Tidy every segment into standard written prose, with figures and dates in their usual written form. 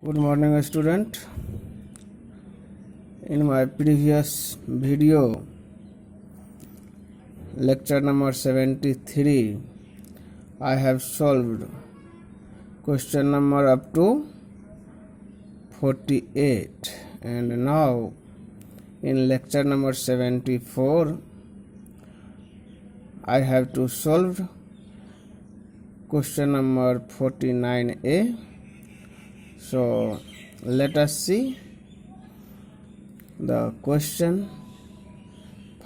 Good morning, student. In my previous video, lecture number 73, I have solved question number up to 48, and now in lecture number 74, I have to solve question number 49a. So let us see the question.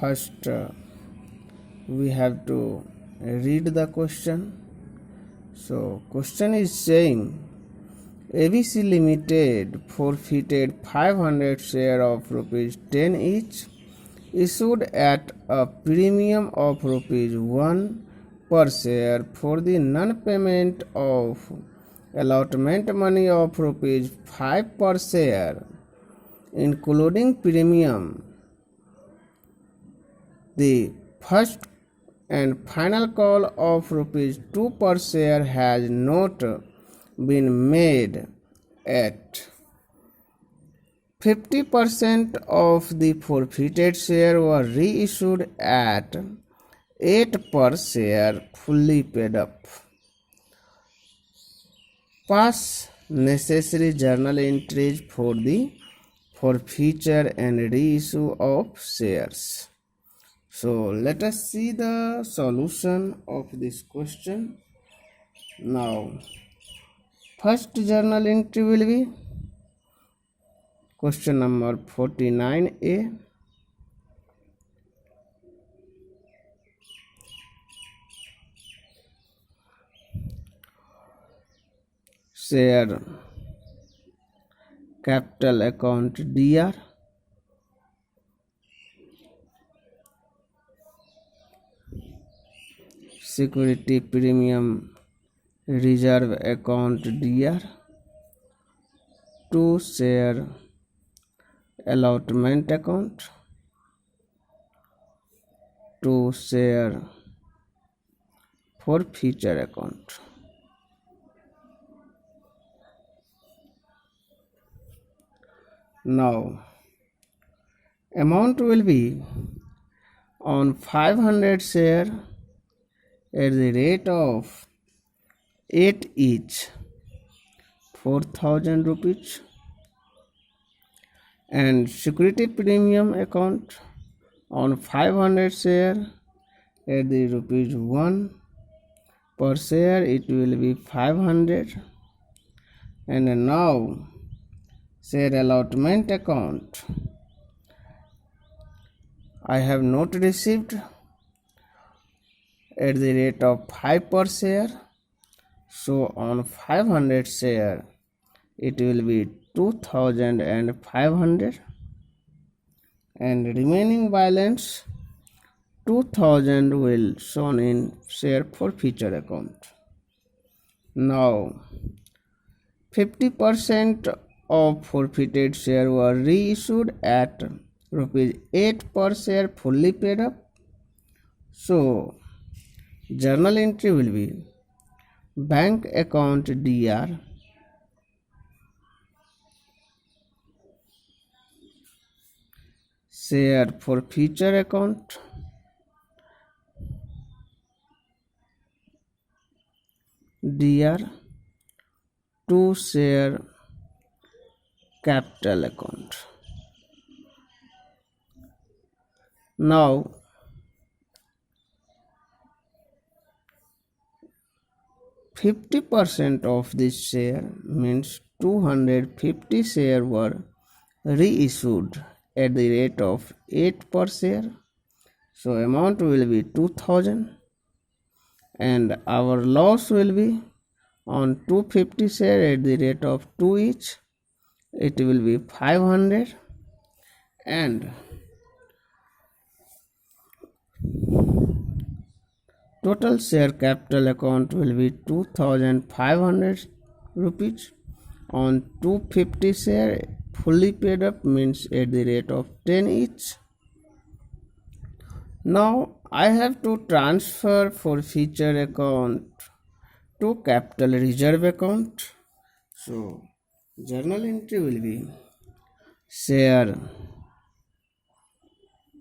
First, we have to read the question. So question is saying ABC Limited forfeited 500 share of rupees 10 each, issued at a premium of rupees 1 per share for the non-payment of allotment money of rupees 5 per share, including premium. The first and final call of rupees 2 per share has not been made at 50% of the forfeited share were reissued at 8 per share fully paid up. Pass necessary journal entries for the forfeiture and reissue of shares. So let us see the solution of this question. Now, first journal entry will be question number 49a. Share capital account DR, security premium reserve account DR, to share allotment account, to share forfeiture account. Now, amount will be on 500 share at the rate of 8 each, 4,000 rupees, and security premium account on 500 share at the rupees 1 per share, it will be 500. And now share allotment account, I have not received at the rate of 5 per share, so on 500 share it will be 2,500, and remaining balance 2,000 will shown in share forfeiture account. Now 50% of forfeited share were reissued at rupees 8 per share fully paid up. So journal entry will be bank account DR, share forfeiture account, DR, to share capital account. Now %50 of this share means 250 share were reissued at the rate of 8 per share. So amount will be 2,000, and our loss will be on 250 share at the rate of 2 each, it will be 500, and total share capital account will be 2,500 rupees on 250 share fully paid up, means at the rate of 10 each. Now I have to transfer forfeiture account to capital reserve account. So journal entry will be share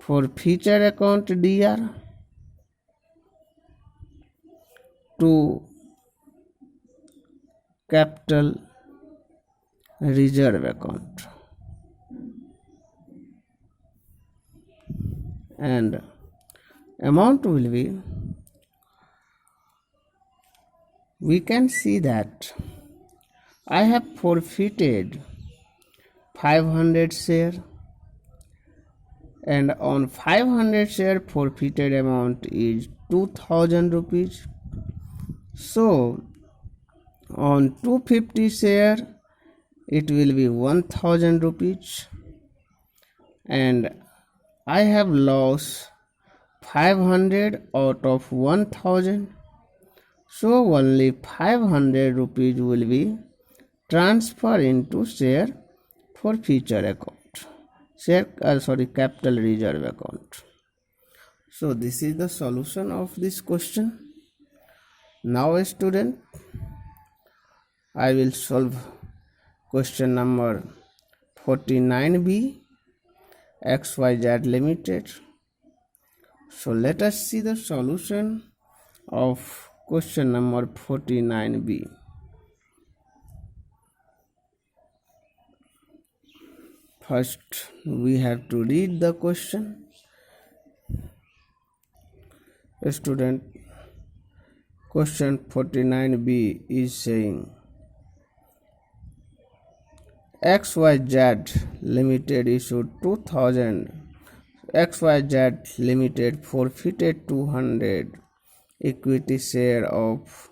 for future account DR to capital reserve account, and amount will be, we can see that I have forfeited 500 share, and on 500 share forfeited amount is 2000 rupees. So on 250 share it will be 1000 rupees, and I have lost 500 out of 1000, so only 500 rupees will be transferred into share for future account, capital reserve account. So this is the solution of this question. Now student, I will solve question number 49B, XYZ Limited. So let us see the solution of question number 49B. First, we have to read the question. Student, question 49B is saying XYZ Limited issued 2000, XYZ Limited forfeited 200 equity share of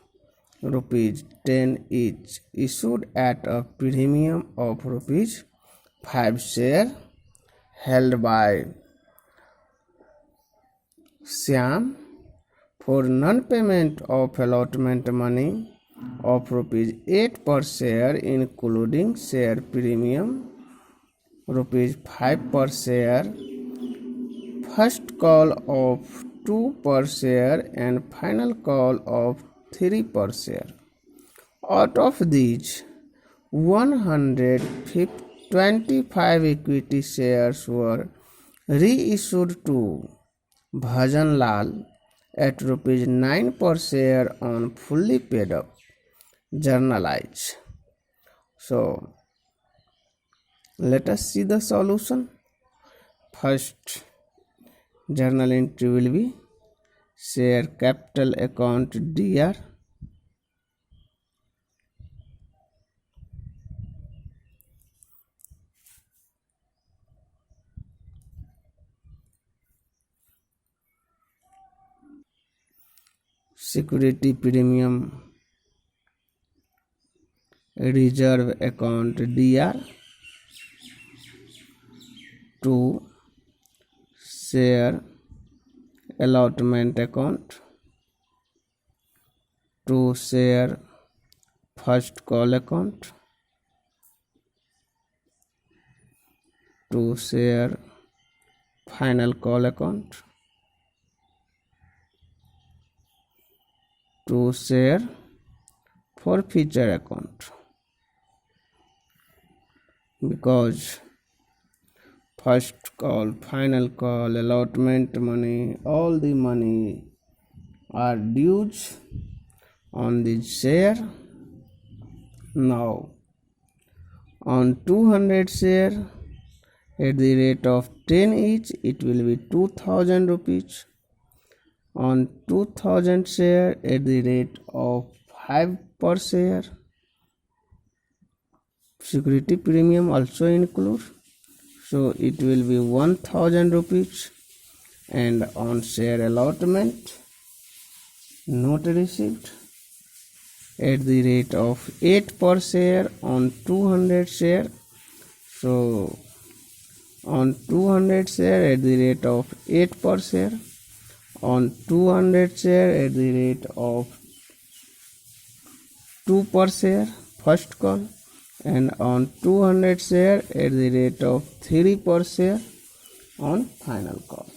rupees 10 each, issued at a premium of rupees 5 share, held by Shyam for non-payment of allotment money of rupees 8 per share, including share premium rupees 5 per share, first call of 2 per share, and final call of 3 per share. Out of these, 125 equity shares were reissued to Bhajan Lal at rupees 9 per share on fully paid up journalize. So let us see the solution. First, journal entry will be share capital account DR security premium reserve account DR to share allotment account to share first call account to share final call account to share for future account, because first call, final call, allotment money, all the money are dues on the share. Now on 200 share at the rate of 10 each, it will be 2000 rupees. On 2000 share at the rate of 5 per share, security premium also include, so it will be 1000 rupees. And on share allotment not received at the rate of 8 per share on 200 share, so on 200 share at the rate of 8 per share, on 200 share at the rate of 2 per share first call, and on 200 share at the rate of 3 per share on final call.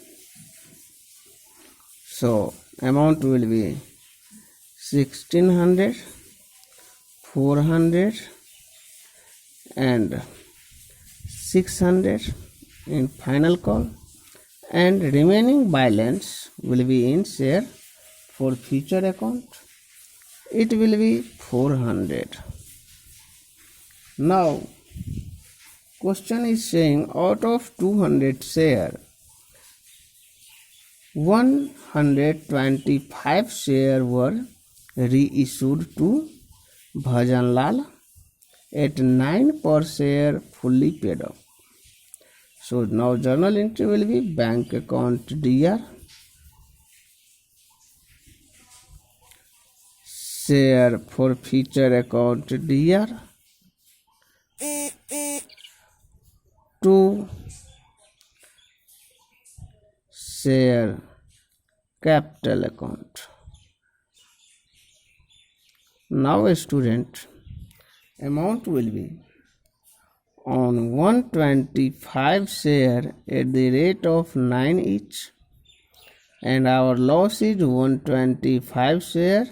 So amount will be 1600, 400 and 600 in final call, and remaining balance will be in share for future account. It will be 400. Now question is saying out of 200 share, 125 share were reissued to Bhajan Lal at 9 per share fully paid up. So now journal entry will be bank account DR, share for future account DR, to share capital account. Now student, amount will be on 125 share at the rate of 9 each, and our loss is 125 share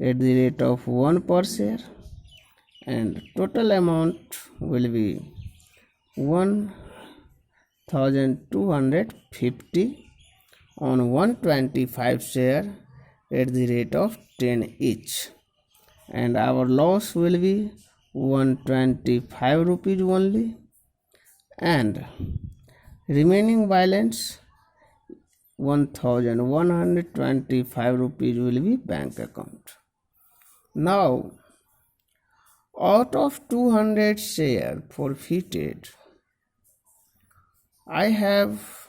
at the rate of 1 per share, and total amount will be 1250 on 125 share at the rate of 10 each, and our loss will be 125 rupees only, and remaining balance 1125 rupees will be bank account. Now out of 200 share forfeited, I have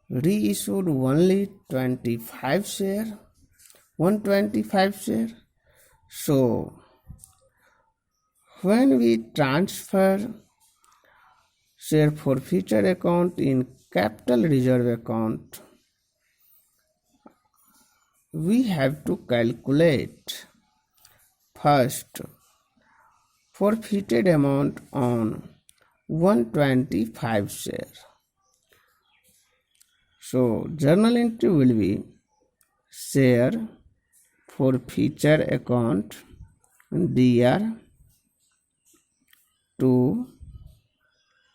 reissued only 25 share, 125 share. So when we transfer share forfeiture account in capital reserve account, we have to calculate first forfeited amount on 125 share. So journal entry will be share forfeiture account DR to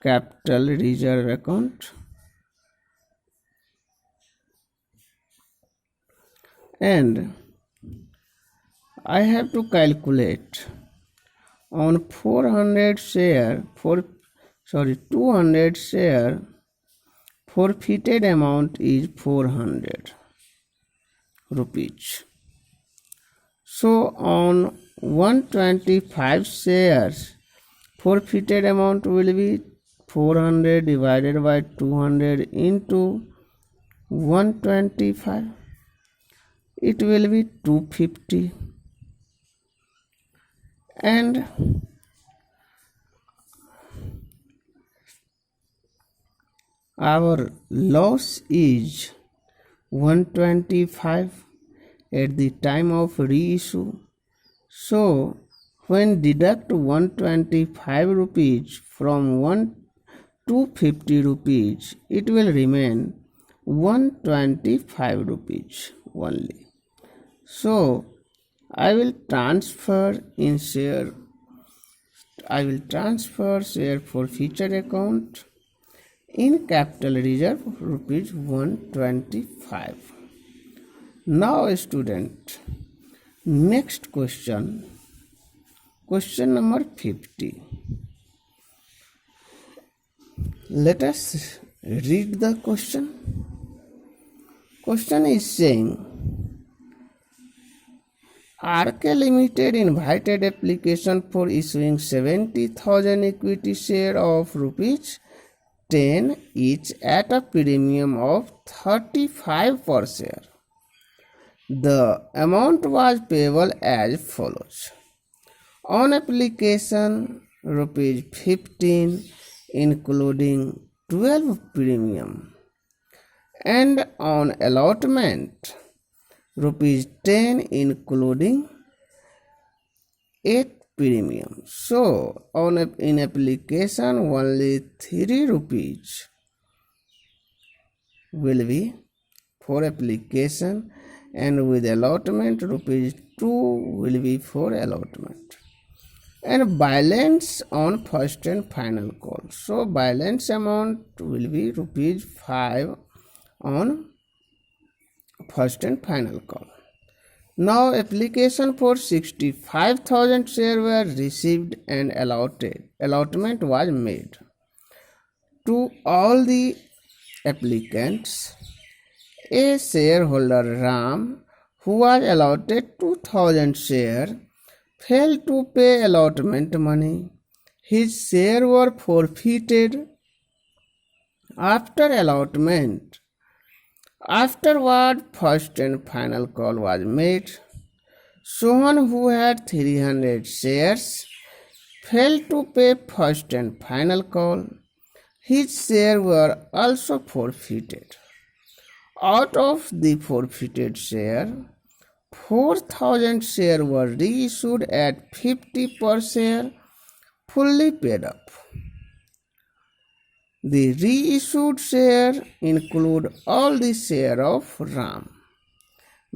capital reserve account, and I have to calculate on 200 share forfeited amount is 400 rupees. So on 125 shares forfeited amount will be 400 divided by 200 into 125. It will be 250, and our loss is 125 at the time of reissue. So when deduct 125 rupees from 250 rupees, it will remain 125 rupees only. So I will transfer share forfeiture account in capital reserve rupees 125. Now student, next question number 50. Let us read the question. Question is saying RK Limited invited application for issuing 70,000 equity share of rupees 10 each at a premium of 35 per share. The amount was payable as follows. On application rupees 15 including 12 premium, and on allotment rupees 10 including 8 premium. So in application only 3 rupees will be for application, and with allotment rupees 2 will be for allotment. and balance on first and final call. So balance amount will be rupees 5 on first and final call. Now application for 65,000 shares were received and allotment was made to all the applicants. A shareholder Ram, who was allotted 2,000 shares, failed to pay allotment money. His shares were forfeited after allotment. Afterward, first and final call was made. Sohan, who had 300 shares, failed to pay first and final call. His shares were also forfeited. Out of the forfeited share, 4,000 shares were reissued at 50 per share, fully paid up. The reissued share include all the share of Ram,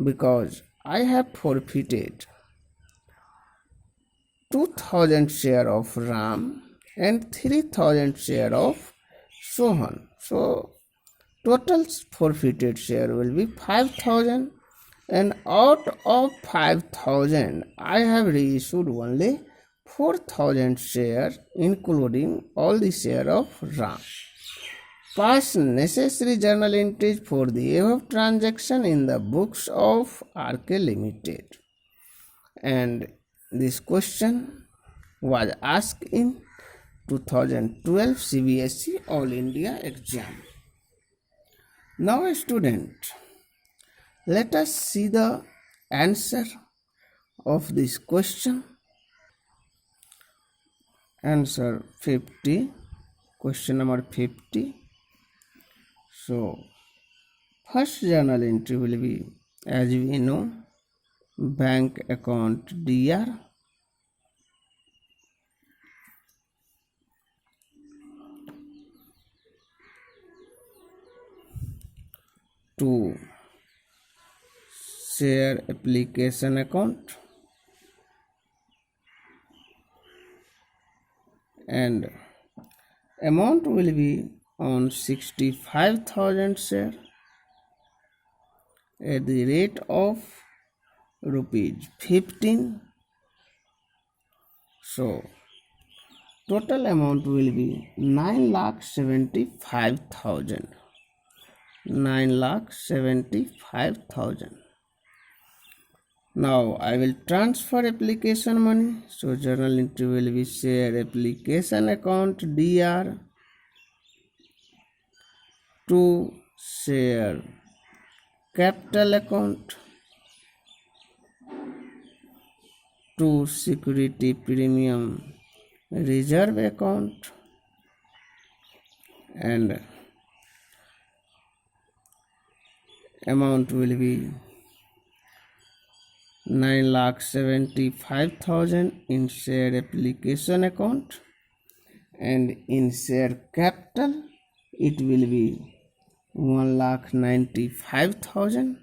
because I have forfeited 2,000 share of Ram and 3,000 share of Sohan. So total forfeited share will be 5,000, and out of 5,000 I have reissued only 4,000 shares, including all the share of Ram. Pass necessary journal entries for the above transaction in the books of RK Limited. And this question was asked in 2012 CBSE All India exam. Now student, let us see the answer of this question. Answer 50, question number 50. So first journal entry will be, as we know, bank account DR. To share application account, and amount will be on 65,000 share at the rate of rupees 15. So total amount will be 9,75,000. 9,75,000. Now I will transfer application money. So journal entry will be share application account DR to share capital account to security premium reserve account, and amount will be 9,75,000 in share application account, and in share capital it will be 1,95,000.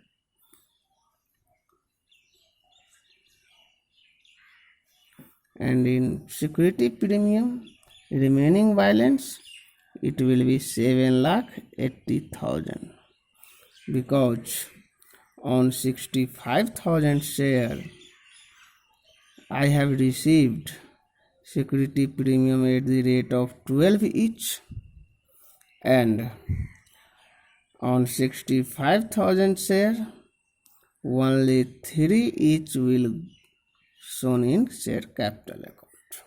And in security premium remaining balance it will be 7,80,000, because on 65,000 share I have received security premium at the rate of 12 each, and on 65,000 share only 3 each will shown in share capital account.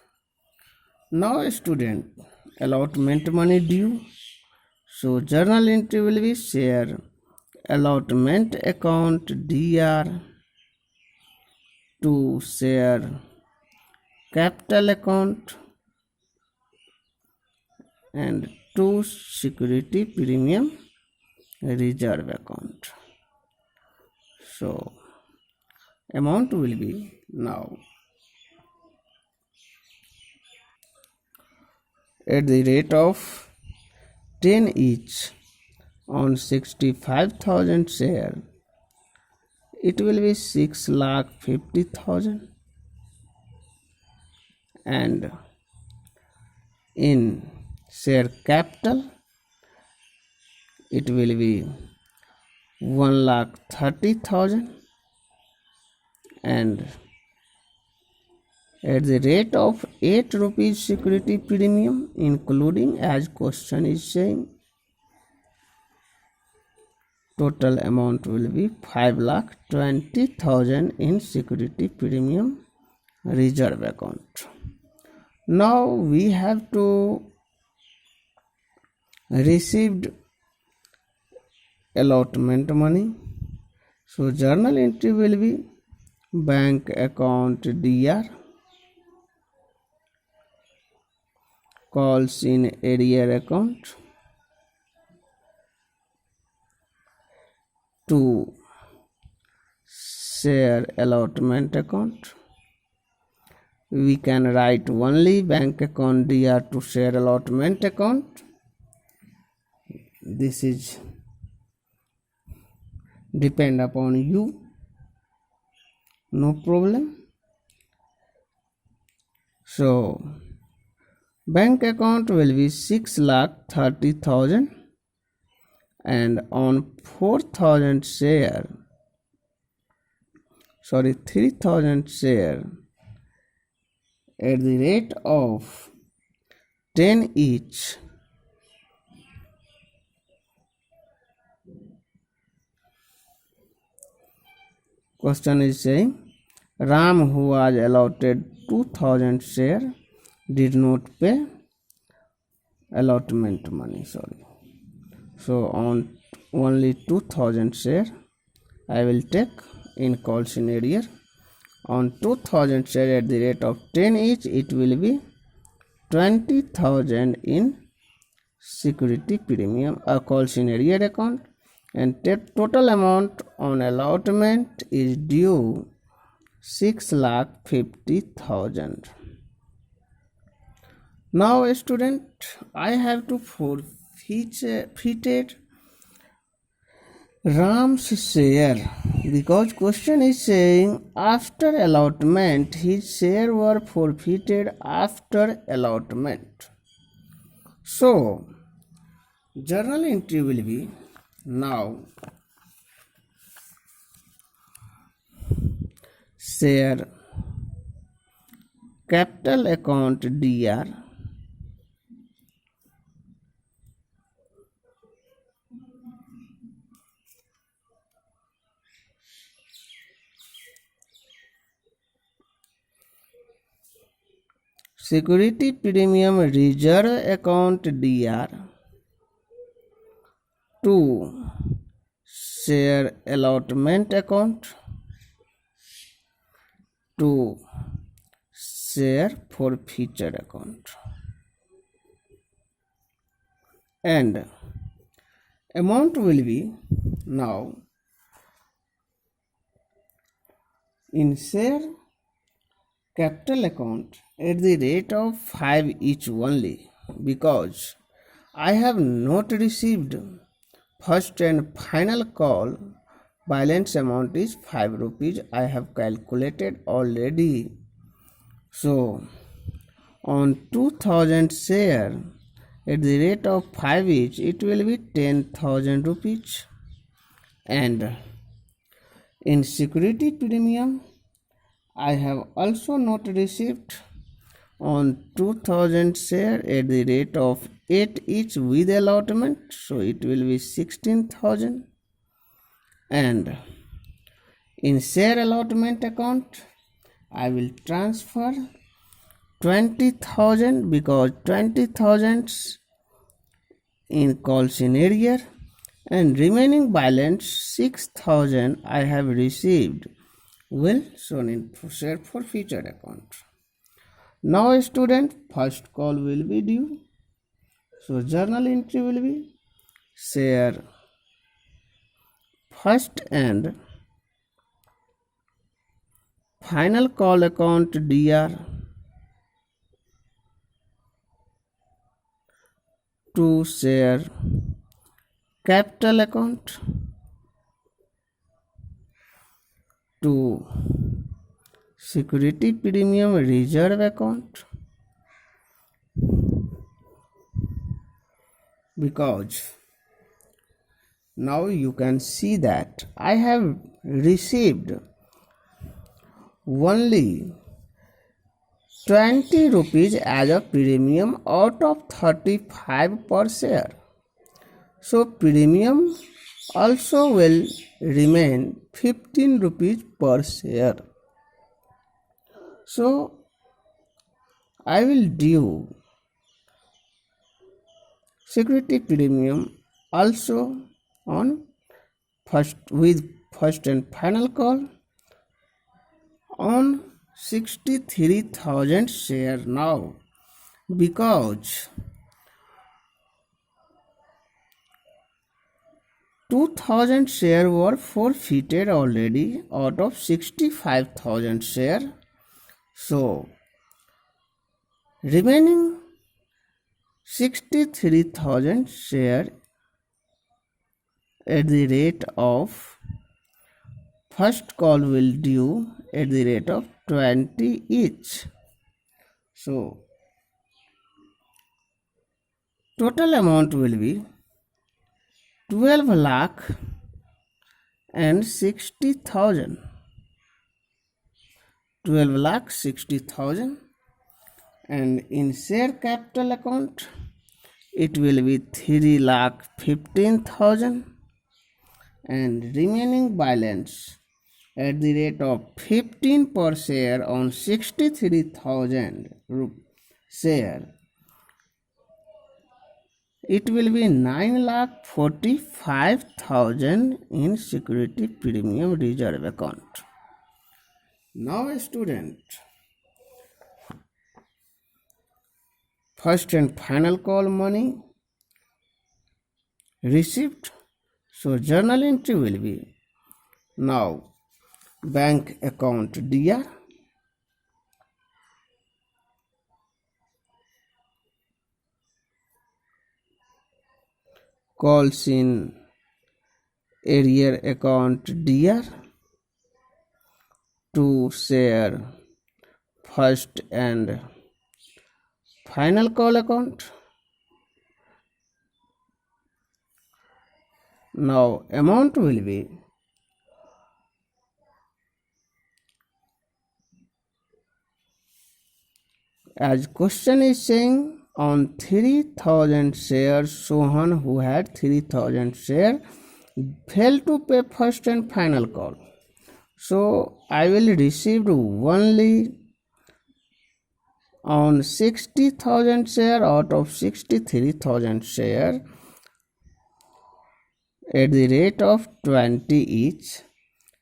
Now student, allotment money due. So journal entry will be share allotment account DR to share capital account and to security premium reserve account. So amount will be now at the rate of 10 each on 65,000 share it will be 6,50,000, and in share capital it will be 1,30,000 and at the rate of 8 rupees security premium, including, as question is saying, total amount will be 5,20,000 in security premium reserve account. Now we have to received allotment money. So journal entry will be bank account DR, calls in arrear account, to share allotment account. We can write only bank account DR to share allotment account. This is depend upon you, no problem. So bank account will be 6,30,000 and on 4,000 share, 3,000 share at the rate of 10 each, question is saying Ram, who was allotted 2,000 share, did not pay allotment money. So on only 2,000 share I will take in call scenario. On 2,000 share at the rate of 10 each, it will be 20,000 in security premium call scenario account, and total amount on allotment is due 6,50,000. Now student, I have to forfeited Ram's share because question is saying after allotment his share were forfeited after allotment. So journal entry will be now share capital account DR security premium reserve account DR to share allotment account to share forfeited account, and amount will be now in share capital account at the rate of 5 each only, because I have not received first and final call. Balance amount is 5 rupees. I have calculated already. So on 2,000 share at the rate of 5 each, it will be 10,000 rupees, and in security premium I have also not received on 2,000 share at the rate of 8 each with allotment, so it will be 16,000, and in share allotment account I will transfer 20,000 because 20,000 in call scenario, and remaining balance 6,000 I have received will shown in share forfeited account. Now student, first call will be due, so journal entry will be share first and final call account DR to share capital account to security premium reserve account because now you can see that I have received only 20 rupees as a premium out of 35 per share. So premium also will remain 15 rupees per share. So I will due security premium also on first and final call on 63,000 share now, because 2,000 share were forfeited already out of 65,000 share. So remaining 63,000 share at the rate of first call will due at the rate of 20 each. So total amount will be 12 lakh and 60,000. 12 lakh 60,000, and in share capital account it will be 3 lakh 15,000, and remaining balance at the rate of 15 per share on 63,000 share, it will be 9 lakh 45,000 in security premium reserve account. Now student, first and final call money received. So journal entry will be now bank account DR, calls in arrear account DR, to share first and final call account. Now amount will be as question is saying on 3,000 shares, Sohan, who had 3,000 shares, failed to pay first and final call. So I will receive only on 60,000 share out of 63,000 share at the rate of 20 each.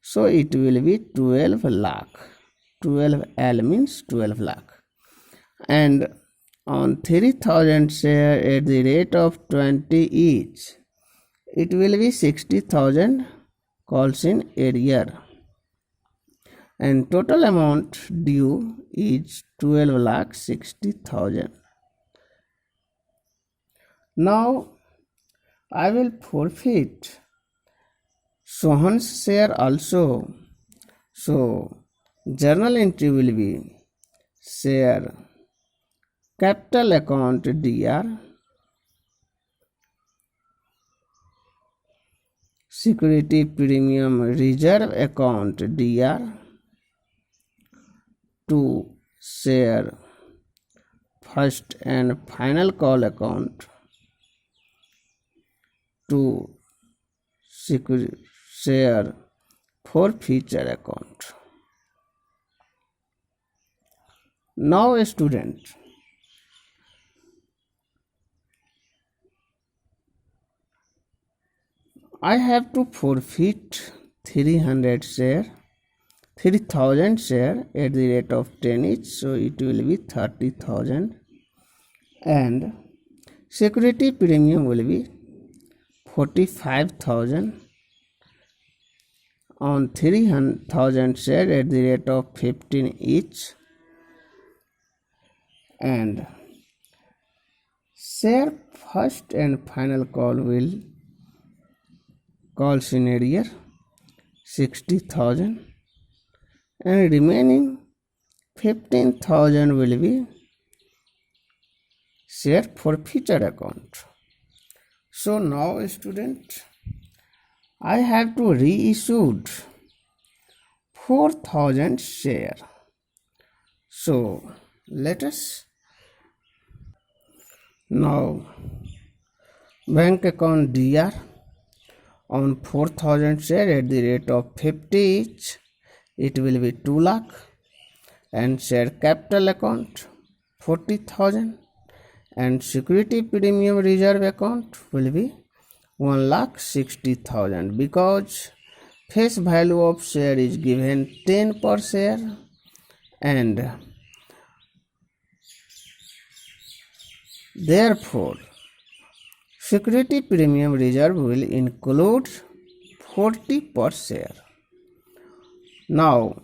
So it will be 12 lakh. 12 L means 12 lakh. And on 3,000 share at the rate of 20 each, it will be 60,000 calls in arrear. And total amount due is 12 lakh 60,000. Now I will forfeit Sohan's share also. So journal entry will be share capital account DR, security premium reserve account DR, to share first and final call account, to share forfeiture account. Now student, I have to forfeit 300 share, 3,000 share at the rate of 10 each, so it will be 30,000, and security premium will be 45,000 on 3,000 share at the rate of 15 each, and share first and final call will calls in arrear 60,000, and remaining 15,000 will be share forfeiture account. So now student, I have to reissued 4,000 share. So let us now bank account DR on 4,000 share at the rate of 50 each, it will be 2 lakh, and share capital account 40,000, and security premium reserve account will be 1,60,000 because face value of share is given 10 per share, and therefore security premium reserve will include 40 per share. Now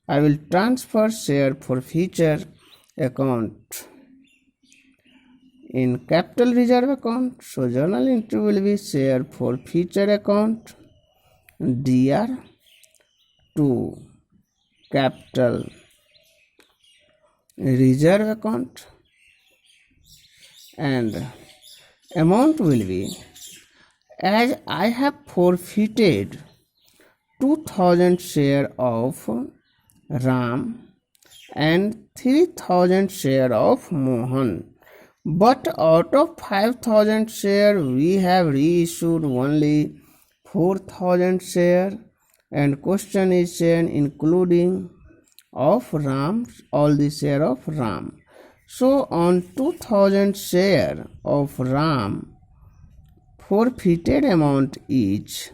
I will transfer share forfeiture account in capital reserve account. So journal entry will be share forfeiture account DR to capital reserve account, and amount will be, as I have forfeited 2,000 share of Ram and 3,000 share of Mohan, but out of 5,000 share we have reissued only 4,000 share, and question is saying including of Ram, all the share of Ram. So on 2,000 share of Ram, forfeited amount is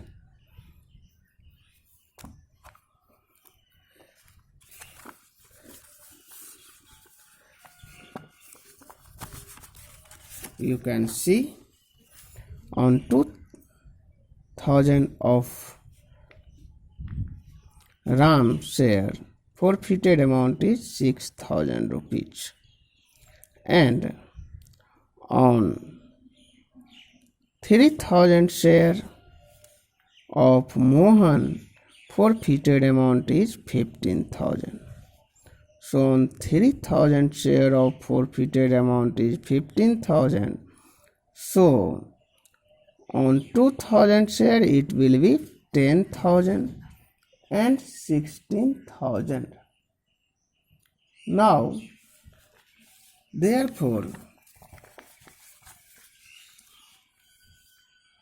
you can see on 2,000 of Ram share, forfeited amount is 6,000 rupees, and on 3,000 share of Mohan, forfeited amount is 15,000. So on 3,000 share of forfeited amount is 15,000. So on 2,000 share it will be 10,000 and 16,000. Now therefore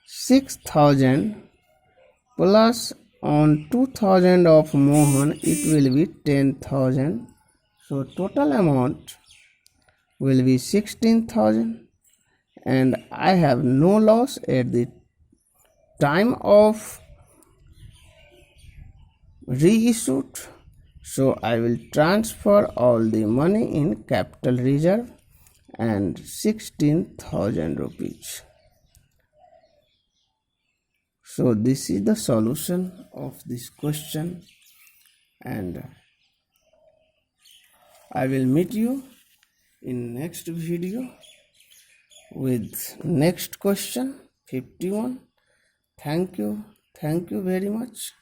6,000 plus on 2,000 of Mohan, it will be 10,000. So total amount will be 16,000, and I have no loss at the time of reissued. So I will transfer all the money in capital reserve and 16,000 rupees. So this is the solution of this question, and I will meet you in next video with next question 51. Thank you very much.